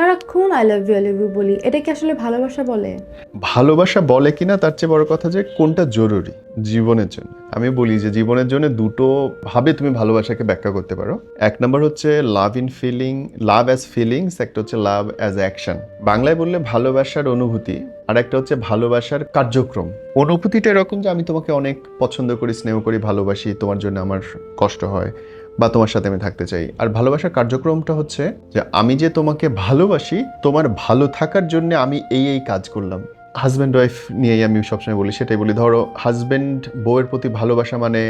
সারাক্ষণ I love you বলি, এটা কি আসলে ভালোবাসা বলে? ভালোবাসা বলে কিনা তার চেয়ে বড় কথা যে কোনটা জরুরি জীবনের জন্য। আমি বলি যে জীবনের জন্য দুটো ভাবে তুমি ভালোবাসাকে ব্যাখ্যা করতে পারো। এক নম্বর হচ্ছে love in feeling, love as feelings, একটা হচ্ছে লাভ অ্যাজ অ্যাকশন। বাংলায় বললে ভালোবাসার অনুভূতি, আর একটা হচ্ছে ভালোবাসার কার্যক্রম। অনুভূতিটা এরকম যে আমি তোমাকে অনেক পছন্দ করি, স্নেহ করি, ভালোবাসি, তোমার জন্য আমার কষ্ট হয় বা তোমার সাথে আমি থাকতে চাই। আর ভালোবাসার কার্যক্রমটা হচ্ছে যে আমি যে তোমাকে ভালোবাসি, তোমার ভালো থাকার জন্য আমি এই কাজ করলাম। হাজব্যান্ড ওয়াইফ নিয়েই আমি সবসময় বলি, সেটাই বলি। ধরো হাজব্যান্ড বউয়ের প্রতি ভালোবাসা মানে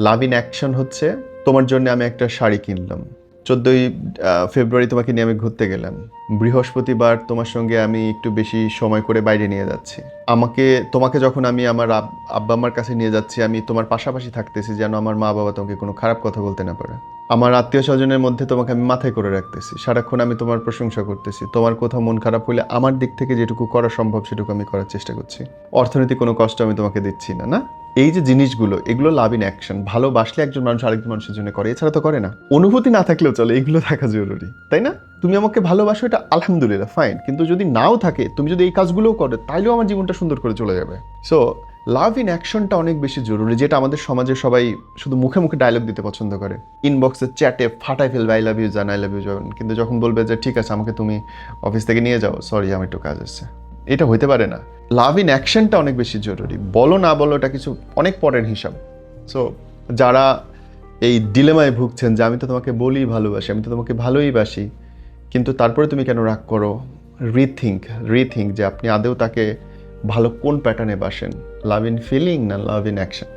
লাভ ইন অ্যাকশন হচ্ছে তোমার জন্য আমি একটা শাড়ি কিনলাম, 14ই ফেব্রুয়ারি তোমাকে নিয়ে আমি ঘুরতে গেলাম, বৃহস্পতিবার তোমার সঙ্গে আমি একটু বেশি সময় করে বাইরে নিয়ে যাচ্ছি, তোমাকে যখন আমি আমার আব্বা আম্মার কাছে নিয়ে যাচ্ছি, আমি তোমার পাশাপাশি থাকতেছি যেন আমার মা বাবা তোমাকে কোনো খারাপ কথা বলতে না পারে। আমার আত্মীয় স্বজনের মধ্যে তোমাকে আমি মাথায় করে রাখতেছি, সারাক্ষণ আমি তোমার প্রশংসা করতেছি, তোমার কোথাও মন খারাপ হলে আমার দিক থেকে যেটুকু করা সম্ভব সেটুকু আমি করার চেষ্টা করছি, অর্থনৈতিক কোনো কষ্ট আমি তোমাকে দিচ্ছি না। না, এই যে জিনিসগুলো, এগুলো লাভ ইন অ্যাকশন। ভালোবাসলে একজন মানুষ আরেকজন মানুষের জন্য করে, এছাড়া তো করে না। অনুভূতি না থাকলেও চলে, এগুলো থাকা জরুরি, তাই না? তুমি আমাকে ভালোবাসো, এটা আলহামদুলিল্লাহ, ফাইন, কিন্তু যদি নাও থাকে, তুমি যদি এই কাজগুলোও করো, তাইলেও আমার জীবনটা সুন্দর করে চলে যাবে। সো লাভ ইন অ্যাকশনটা অনেক বেশি জরুরি, যেটা আমাদের সমাজে সবাই শুধু মুখে মুখে ডায়লগ দিতে পছন্দ করে, ইনবক্সে চ্যাটে ফাটাই ফেলবে আই লাভ ইউ জান, আই লাভ ইউ জান, কিন্তু যখন বলবে যে ঠিক আছে আমাকে তুমি অফিস থেকে নিয়ে যাও, সরি আমার একটু কাজ আসছে, এটা হইতে পারে না। লাভ ইন অ্যাকশনটা অনেক বেশি জরুরি, বলো না বলো এটা কিছু অনেক পরের হিসাব। সো যারা এই ডিলেমায় ভুগছেন যে আমি তো তোমাকে বলি ভালোবাসি, আমি তো তোমাকে ভালোই বাসি, কিন্তু তারপরে তুমি কেন রাগ করো, রিথিঙ্ক রিথিঙ্ক যে আপনি আদেও তাকে ভালো কোন প্যাটার্নে বাসেন, লাভ ইন ফিলিং না লাভ ইন অ্যাকশন।